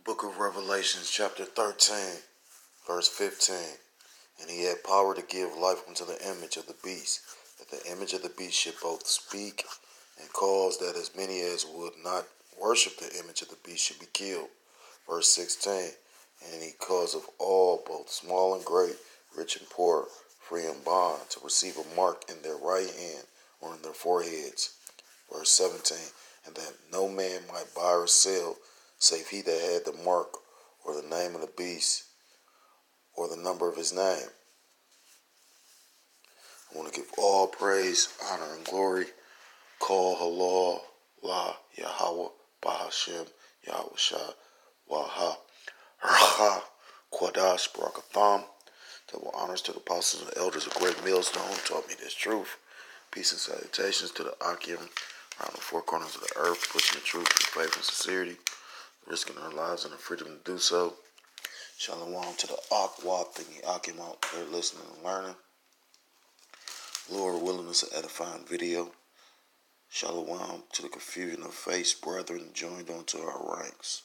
Book of Revelations, chapter 13, verse 15. And he had power to give life unto the image of the beast, that the image of the beast should both speak and cause that as many as would not worship the image of the beast should be killed. Verse 16. And he caused of all, both small and great, rich and poor, free and bond, to receive a mark in their right hand or in their foreheads. Verse 17. And that no man might buy or sell, save he that had the mark, or the name of the beast, or the number of his name. I want to give all praise, honor, and glory. Call halal, la, Yahweh, Bahashem, Yahweh Shah, Waha, Raha, Quadash, Barakatham. Double honors to the apostles and elders of Great Millstone who taught me this truth. Peace and salutations to the Akim around the four corners of the earth, pushing the truth with faith and sincerity, risking our lives and the freedom to do so. Shalom to the Akwat and the Akim out there listening and learning. Lord willing, it's an edifying video. Shalom to the confusion of face, brethren, joined onto our ranks.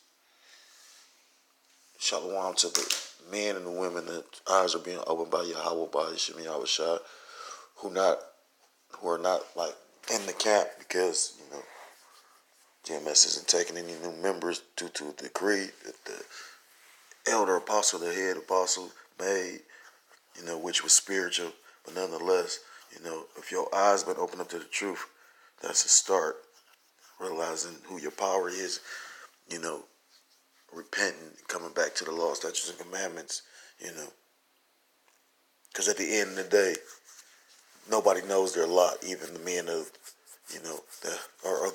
Shalom to the men and the women that eyes are being opened by Yahweh, by Hashem Yahweh Shah, who are not like in the camp because, GMS isn't taking any new members due to a decree that the elder apostle, the head apostle made, which was spiritual. But nonetheless, if your eyes been opened up to the truth, that's a start. Realizing who your power is, repenting, coming back to the law, statutes, and commandments, Because at the end of the day, nobody knows their lot, even the men of,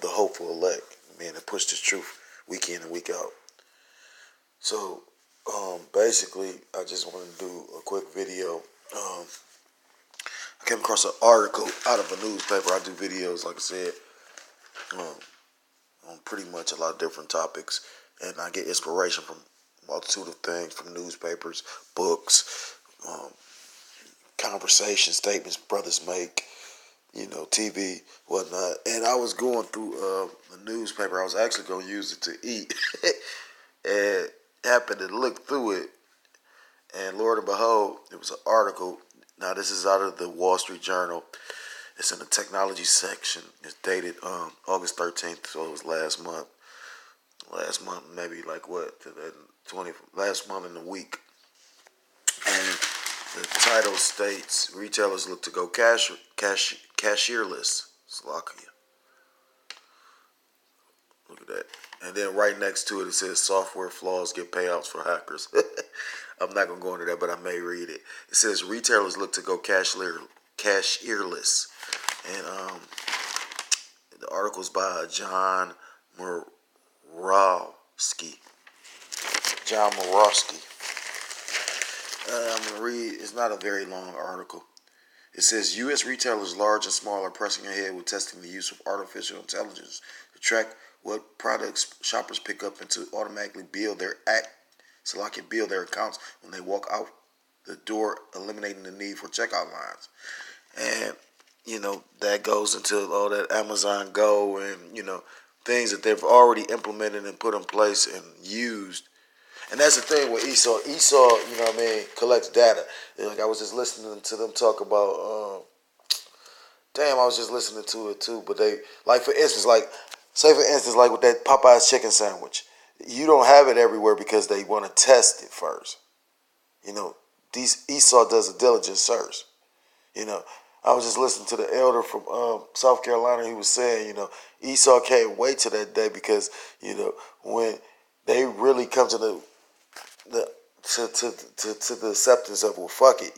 the hopeful elect, the men that push this truth week in and week out. So, basically, I just want to do a quick video. I came across an article out of a newspaper. I do videos, like I said, on pretty much a lot of different topics, and I get inspiration from a multitude of things, from newspapers, books, conversation statements brothers make, TV, whatnot. And I was going through a newspaper. I was actually going to use it to eat, and happened to look through it, and Lord and behold, it was an article. Now, this is out of the Wall Street Journal. It's in the technology section. It's dated August 13th, so it was last month. Last month, maybe like what? Last month in the week. And the title states, retailers look to go cashierless. Slovakia. Look at that. And then right next to it, it says software flaws get payouts for hackers. I'm not going to go into that, but I may read it. It says retailers look to go cashierless. And the article's by John Morawski. I'm going to read. It's not a very long article. It says U.S. retailers large and small are pressing ahead with testing the use of artificial intelligence to track what products shoppers pick up and to automatically bill their accounts when they walk out the door, eliminating the need for checkout lines. And, that goes into all that Amazon Go and, things that they've already implemented and put in place and used. And that's the thing with Esau. Esau, collects data. Like I was just listening to them talk about, I was just listening to it too. But they, like for instance, like with that Popeye's chicken sandwich. You don't have it everywhere because they want to test it first. Esau does a diligent search. I was just listening to the elder from South Carolina. He was saying, Esau can't wait till that day because, when they really come to the acceptance of, well, fuck it,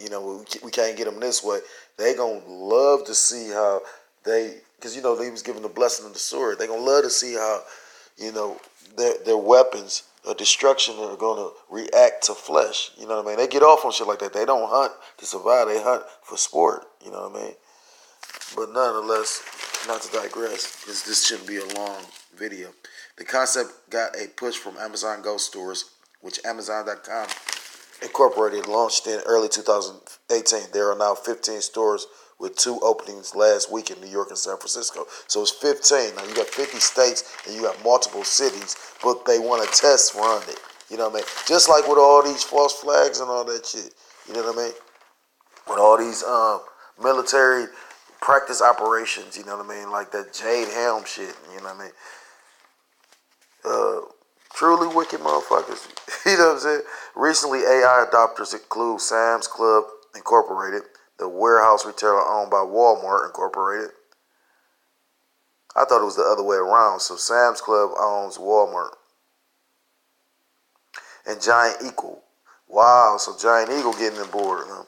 we can't get them this way. They gonna love to see how because they was given the blessing of the sword. They gonna love to see how, their weapons of destruction are gonna react to flesh. You know what I mean? They get off on shit like that. They don't hunt to survive. They hunt for sport. You know what I mean? But nonetheless, not to digress, because this shouldn't be a long video. The concept got a push from Amazon Go stores, which Amazon.com Incorporated launched in early 2018. There are now 15 stores with 2 openings last week in New York and San Francisco. So it's 15. Now you got 50 states and you got multiple cities, but they want to test run it. You know what I mean? Just like with all these false flags and all that shit. You know what I mean? With all these military practice operations, you know what I mean? Like that Jade Helm shit, you know what I mean? Truly wicked motherfuckers. You know what I'm saying? Recently, AI adopters include Sam's Club Incorporated, the warehouse retailer owned by Walmart Incorporated. I thought it was the other way around. So Sam's Club owns Walmart. And Giant Eagle. Wow, so Giant Eagle getting on board. Huh?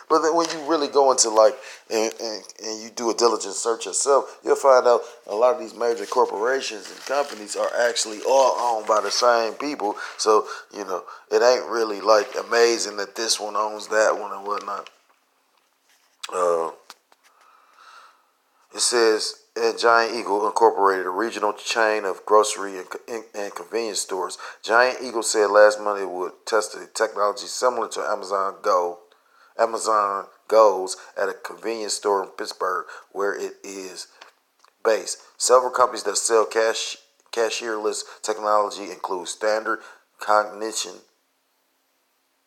But then when you really go into like and you do a diligent search yourself, you'll find out a lot of these major corporations and companies are actually all owned by the same people. So, you know, it ain't really like amazing that this one owns that one and whatnot. Uh, it says Giant Eagle Incorporated, a regional chain of grocery and convenience stores. Giant Eagle said last month it would test a technology similar to Amazon Goes at a convenience store in Pittsburgh, where it is based. Several companies that sell cashierless technology include Standard Cognition,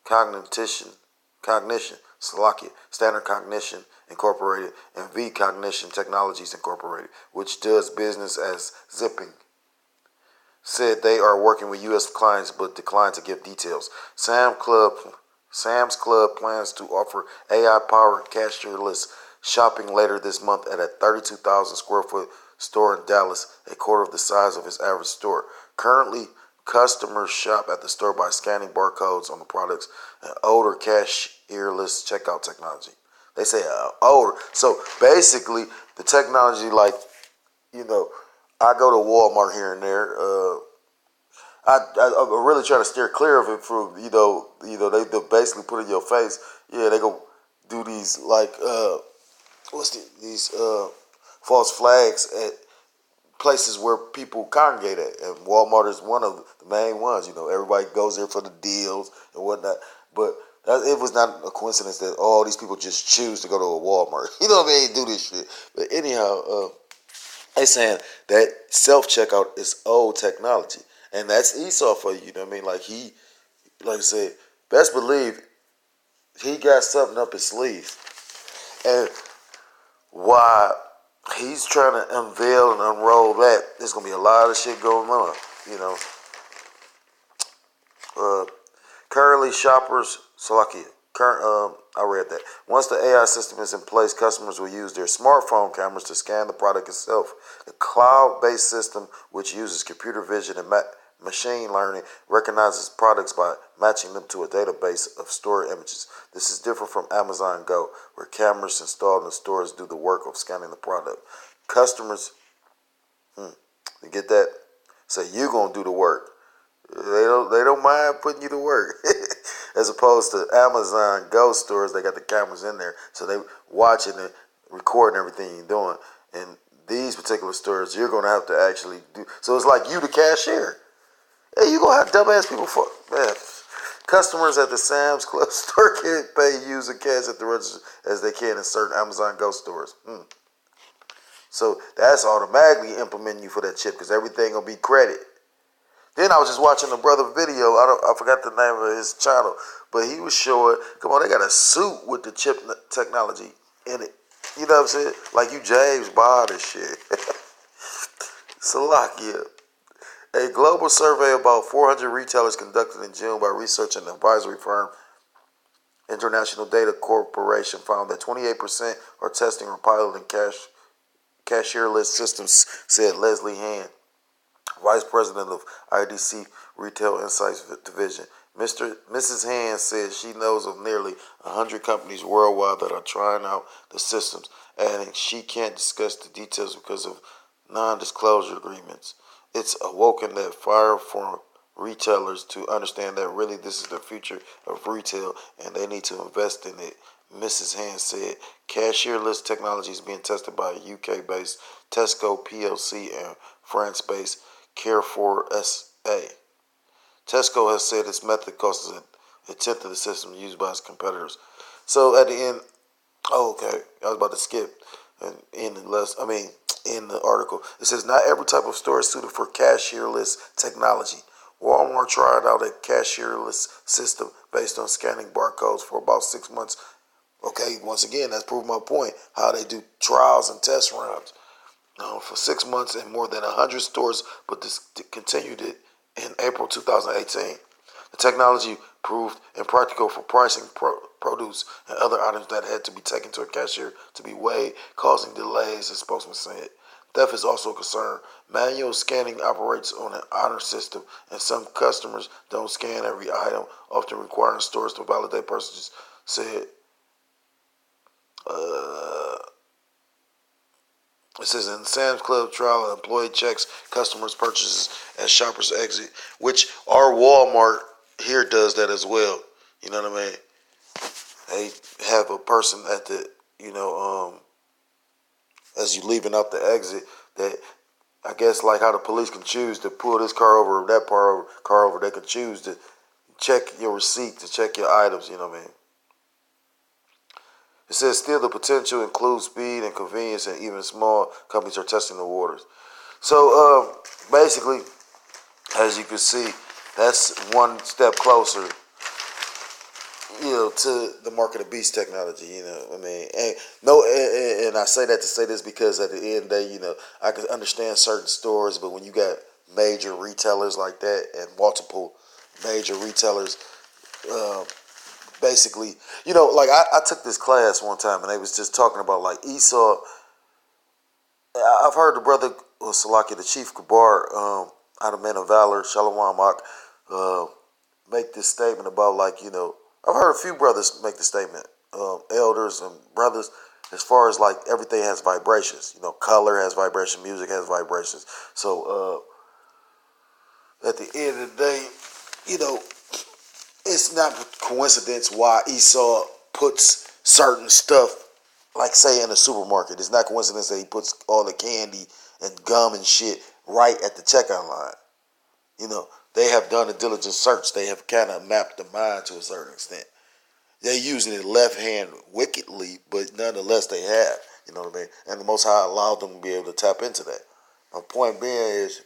Standard Cognition Incorporated, and V Cognition Technologies Incorporated, which does business as Zipping. Said they are working with U.S. clients but declined to give details. Sam's Club plans to offer AI-powered cashierless shopping later this month at a 32,000 square foot store in Dallas, a quarter of the size of its average store. Currently, customers shop at the store by scanning barcodes on the products and older cashierless checkout technology. They say older. So basically, the technology, like, you know, I go to Walmart here and there. I'm really trying to steer clear of it from, they basically put in your face. Yeah, they go do these like these false flags at places where people congregate at, and Walmart is one of the main ones. You know, everybody goes there for the deals and whatnot. But it was not a coincidence that all these people just choose to go to a Walmart. You know what I mean? Do this shit. But anyhow, they saying that self checkout is old technology, and that's Esau for you. You know what I mean? Like I said, best believe he got something up his sleeve, and why he's trying to unveil and unroll that, there's gonna be a lot of shit going on. You know, currently shoppers, Salakia. I read that. Once the AI system is in place, customers will use their smartphone cameras to scan the product itself. The cloud-based system, which uses computer vision and machine learning, recognizes products by matching them to a database of stored images. This is different from Amazon Go, where cameras installed in stores do the work of scanning the product. Customers, you get that? Say you're gonna do the work. They don't mind putting you to work. As opposed to Amazon Go stores, they got the cameras in there, so they watching and recording everything you're doing. And these particular stores, you're gonna have to actually do. So it's like you, the cashier. Hey, you gonna have dumbass people for man. Customers at the Sam's Club store can't pay using cash at the register as they can in certain Amazon Go stores. So that's automatically implementing you for that chip because everything gonna be credit. Then I was just watching a brother video. I forgot the name of his channel, but he was showing. Come on, they got a suit with the chip technology in it. You know what I'm saying? Like you James Bond and shit. Salakia. A global survey of about 400 retailers conducted in June by research and advisory firm International Data Corporation found that 28% are testing or piloting cashierless systems, said Leslie Hand, Vice President of IDC Retail Insights Division. Mrs. Hand said she knows of nearly 100 companies worldwide that are trying out the systems, adding she can't discuss the details because of non-disclosure agreements. It's awoken that fire for retailers to understand that really this is the future of retail and they need to invest in it. Mrs. Hand said cashierless technology is being tested by a UK-based Tesco PLC and France-based Carrefour SA. Tesco has said its method costs a tenth of the system used by its competitors. So at the end, okay, I was about to skip. And in the article, it says not every type of store is suited for cashierless technology. Walmart tried out a cashierless system based on scanning barcodes for about 6 months. Okay, once again, that's proving my point. How they do trials and test runs for 6 months in more than 100 stores, but discontinued it in April 2018. The technology proved impractical for pricing produce and other items that had to be taken to a cashier to be weighed, causing delays, the spokesman said. Theft is also a concern. Manual scanning operates on an honor system, and some customers don't scan every item, often requiring stores to validate purchases, said. It says in Sam's Club trial, an employee checks customers' purchases at shoppers exit, which our Walmart here does that as well. You know what I mean? They have a person at the, as you leaving out the exit, that I guess like how the police can choose to pull this car over, that car over, they can choose to check your receipt, to check your items. You know what I mean? It says still the potential includes speed and convenience, and even small companies are testing the waters. So basically, as you can see, that's one step closer, to the mark of the beast technology. I mean, and I say that to say this because at the end of the day, I can understand certain stores, but when you got major retailers like that and multiple major retailers, basically, like I took this class one time and they was just talking about like Esau. I've heard the brother Salaki, the Chief Kabar, out of Men of Valor, Shalom Ak, make this statement about like, I've heard a few brothers make the statement, elders and brothers, as far as like everything has vibrations. Color has vibration, music has vibrations. So at the end of the day, it's not coincidence why Esau puts certain stuff, like say in a supermarket. It's not coincidence that he puts all the candy and gum and shit right at the checkout line. They have done a diligent search. They have kind of mapped the mind to a certain extent. They're using it left hand wickedly, but nonetheless they have. You know what I mean? And the Most High allowed them to be able to tap into that. My point being is,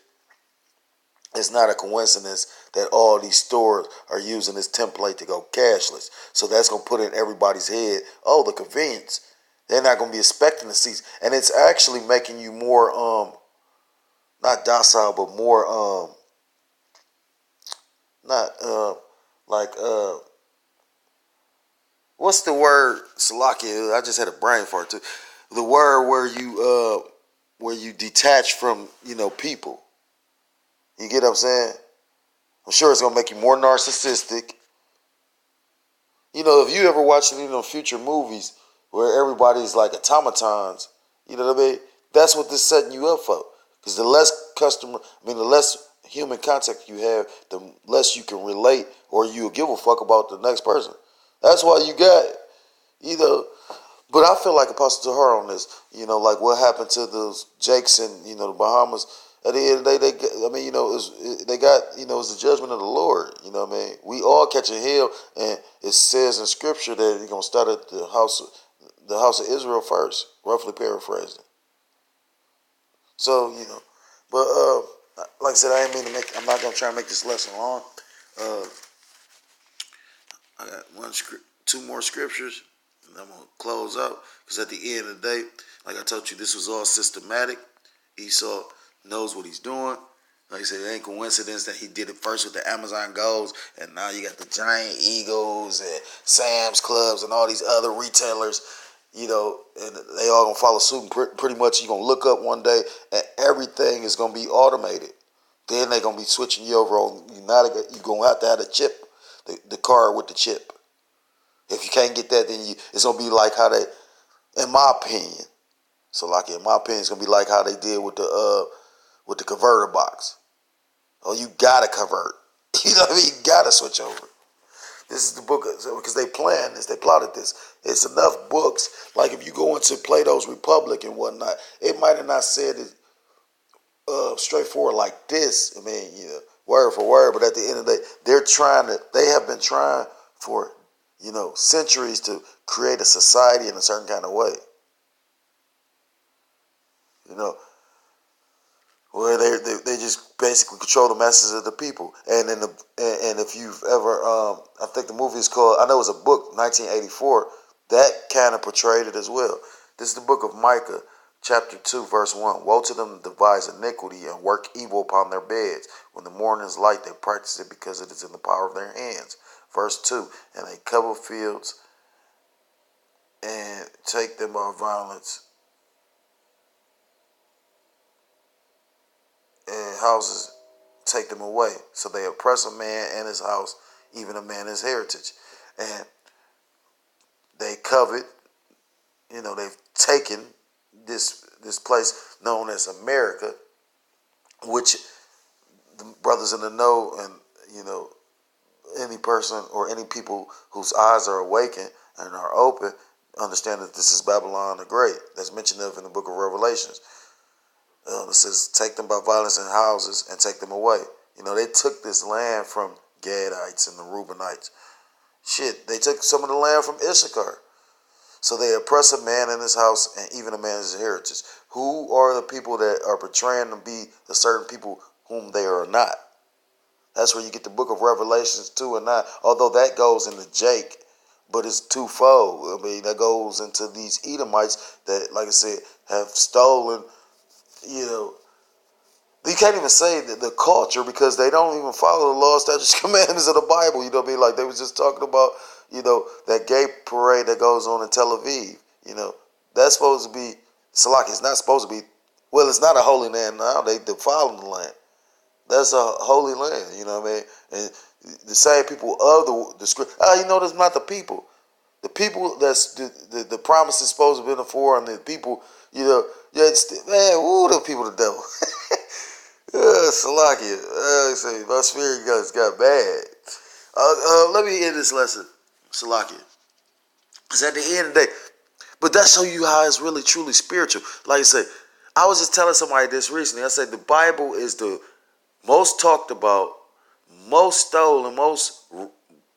it's not a coincidence that all these stores are using this template to go cashless. So that's going to put in everybody's head, oh, the convenience. They're not going to be expecting to see. And it's actually making you more, not docile, but more, not, like, what's the word, Salakia? I just had a brain fart too. The word where you detach from, people. You get what I'm saying? I'm sure it's going to make you more narcissistic. If you ever watch future movies where everybody's like automatons, you know what I mean? That's what this setting you up for. Because the less human contact you have, the less you can relate or you give a fuck about the next person. That's why you got, but I feel like Apostle Tahar on this, like what happened to those Jakes and, the Bahamas. At the end of the day, they got, it's the judgment of the Lord. You know what I mean? We all catch a hell, and it says in Scripture that you're gonna start at the house of Israel first, roughly paraphrasing. So but like I said, I'm not gonna try and make this lesson long. I got two more scriptures, and I'm gonna close out because at the end of the day, like I told you, this was all systematic. Esau knows what he's doing. Like I said, it ain't coincidence that he did it first with the Amazon Goes, and now you got the Giant Eagles and Sam's Clubs and all these other retailers, and they all gonna follow suit. And pretty much, you're gonna look up one day, and everything is gonna be automated. Then they're gonna be switching you over on United. You're gonna have to have a chip, the card with the chip. If you can't get that, then it's gonna be like how they, in my opinion. So like in my opinion, it's gonna be like how they did with the converter box. Oh, you gotta convert. You know what I mean? You gotta switch over. This is the book because they planned this, they plotted this. It's enough books. Like if you go into Plato's Republic and whatnot, it might have not said it straightforward like this. I mean, word for word. But at the end of the day, they have been trying for centuries to create a society in a certain kind of way. where they just basically control the masses of the people. And if you've ever, I think the movie is called, I know it was a book, 1984, that kind of portrayed it as well. This is the book of Micah, chapter 2, verse 1. Woe to them that devise iniquity and work evil upon their beds. When the morning is light, they practice it because it is in the power of their hands. Verse 2, and they cover fields and take them by violence, and houses take them away. So they oppress a man and his house, even a man his heritage. And they covet, they've taken this place known as America, which the brothers in the know and, any person or any people whose eyes are awakened and are open understand that this is Babylon the Great. That's mentioned of in the book of Revelations. It says, take them by violence in houses and take them away. They took this land from Gadites and the Reubenites. Shit, they took some of the land from Issachar. So they oppress a man in his house and even a man in his heritage. Who are the people that are portraying to be the certain people whom they are not? That's where you get the book of Revelations 2 and 9. Although that goes into Jake, but it's twofold. I mean, that goes into these Edomites that, like I said, have stolen, you can't even say that the culture, because they don't even follow the law, statutes, commandments of the Bible. Like they was just talking about, that gay parade that goes on in Tel Aviv. That's supposed to be, Salaki, it's not supposed to be, well, it's not a holy land now. They defiling the land. That's a holy land, you know what I mean? And the same people of the script, that's not the people. The people that's the promise is supposed to be for, and the people, man, the people of the devil. Salakia. Say my spirit got bad. Let me end this lesson, Salakia. Because at the end of the day, but that show you how it's really truly spiritual. Like I said, I was just telling somebody this recently. I said the Bible is the most talked about, most stolen, most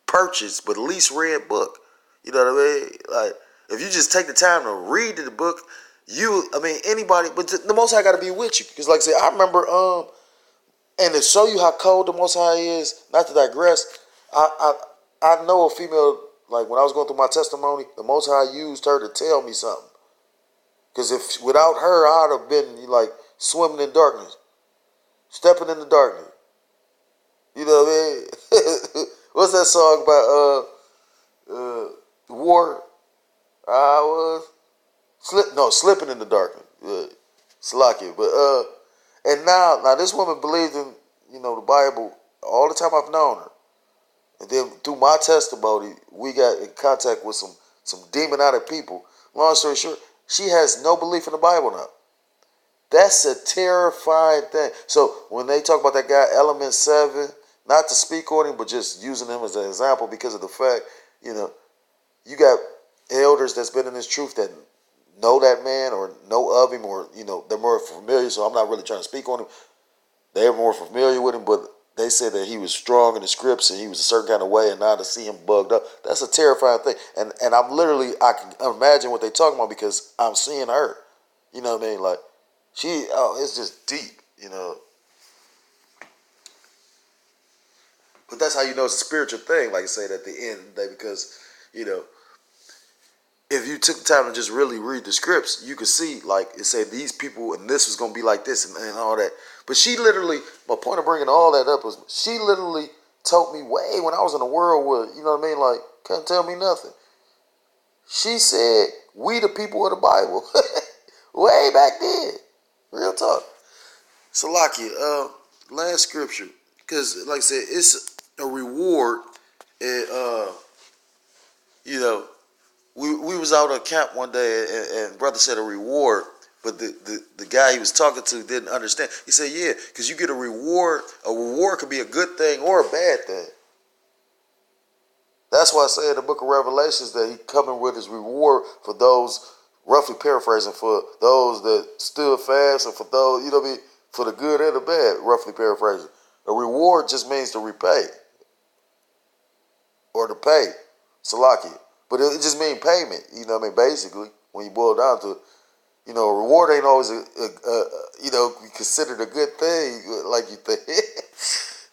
purchased, but least read book. You know what I mean? Like, if you just take the time to read the book, anybody, but the Most High got to be with you. Because, like I said, I remember, and to show you how cold the Most High is, not to digress, I know a female, like when I was going through my testimony, the Most High used her to tell me something. Because if without her, I'd have been like swimming in darkness, stepping in the darkness. You know what I mean? What's that song about war? I was slipping in the darkness. Salakia. But and now this woman believes in, the Bible all the time I've known her. And then through my testimony, we got in contact with some demonic people. Long story short, she has no belief in the Bible now. That's a terrifying thing. So when they talk about that guy, Element 7, not to speak on him, but just using him as an example because of the fact, you got elders that's been in this truth that know that man or know of him, or, they're more familiar, so I'm not really trying to speak on him. They're more familiar with him, but they said that he was strong in the scripts and he was a certain kind of way, and now to see him bugged up, that's a terrifying thing. And I can imagine what they're talking about because I'm seeing her. You know what I mean? Like, it's just deep, But that's how you know it's a spiritual thing, like I said at the end of the day, because, if you took the time to just really read the scripts, you could see, like, it said these people and this was going to be like this and all that. But she literally, my point of bringing all that up was, she literally told me way when I was in a world where, like, couldn't tell me nothing. She said, we the people of the Bible. Way back then. Real talk. Salakia, last scripture. Because, like I said, it's a reward. And, we was out on camp one day, and brother said a reward, but the guy he was talking to didn't understand. He said, yeah, because you get a reward. A reward could be a good thing or a bad thing. That's why I say in the book of Revelations that he coming with his reward for those, roughly paraphrasing, for those that stood fast, and for those, for the good and the bad, roughly paraphrasing. A reward just means to repay or to pay. Salaki. But it just means payment, basically, when you boil down to it. You know, reward ain't always considered a good thing like you think.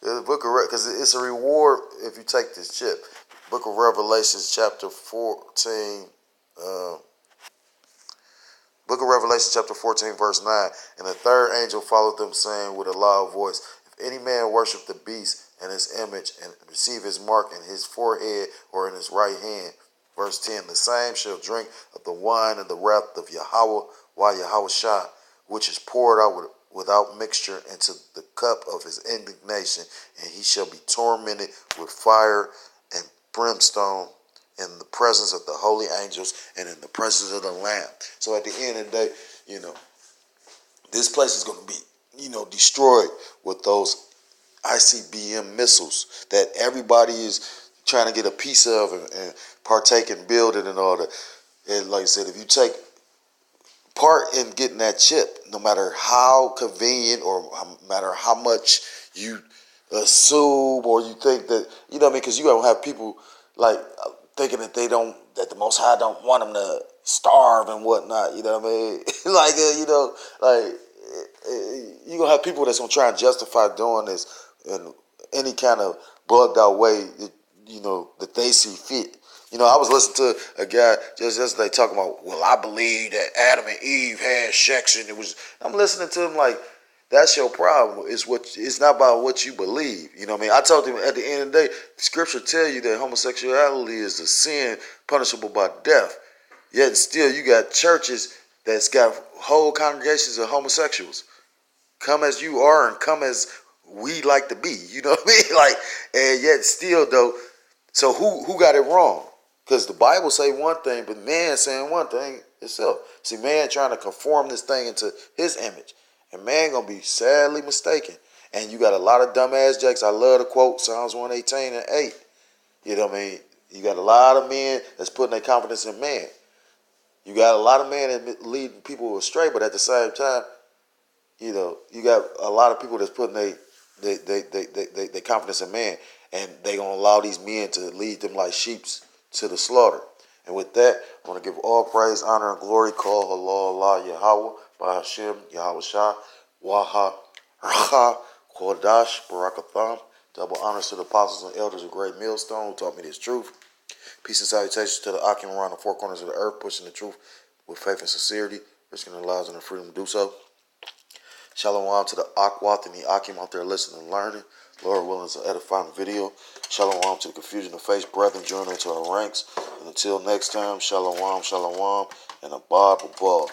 The book of because it's a reward if you take this chip. Book of Revelations, chapter 14. Uh, Book of Revelation, chapter 14, verse 9. And the third angel followed them, saying with a loud voice, if any man worship the beast and his image, and receive his mark in his forehead or in his right hand. Verse 10, the same shall drink of the wine of the wrath of Yahweh, while Yahweh Shah, which is poured out without mixture into the cup of his indignation, and he shall be tormented with fire and brimstone in the presence of the holy angels and in the presence of the Lamb. So at the end of the day, this place is going to be, destroyed with those ICBM missiles that everybody is trying to get a piece of and partake in building and all that. And like I said, if you take part in getting that chip, no matter how convenient or no matter how much you assume or you think that, because you don't have people like thinking that that the Most High don't want them to starve and whatnot, you know what I mean? You're going to have people that's going to try and justify doing this in any kind of bugged out way, that they see fit. I was listening to a guy just yesterday talking about, well, I believe that Adam and Eve had sex and I'm listening to him like, that's your problem. It's not about what you believe. You know what I mean? I told him at the end of the day, scripture tell you that homosexuality is a sin punishable by death. Yet still you got churches that's got whole congregations of homosexuals. Come as you are and come as we like to be. You know what I mean? Like, and yet still though, so who got it wrong? Because the Bible say one thing, but man saying one thing itself. See, man trying to conform this thing into his image. And man gonna be sadly mistaken. And you got a lot of dumbass jacks. I love to quote Psalms 118 and 8. You know what I mean? You got a lot of men that's putting their confidence in man. You got a lot of men that lead people astray, but at the same time, you got a lot of people that's putting their confidence in man, and they gonna allow these men to lead them like sheep to the slaughter. And with that, I want to give all praise, honor, and glory. Call Allah Yahweh, by Hashem, Yahweh Shah, Waha, Racha, Kodash, Barakatham. Double honors to the apostles and elders of Great Millstone who taught me this truth. Peace and salutations to the Akim around the four corners of the earth, pushing the truth with faith and sincerity, risking their lives and their freedom to do so. Shalom to the Akwat and the Akim out there listening and learning. Lord willing, it's an edifying video. Shalom to the confusion of faith, brethren, join into our ranks. And until next time, shalom, and abad, abad.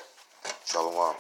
Shalom.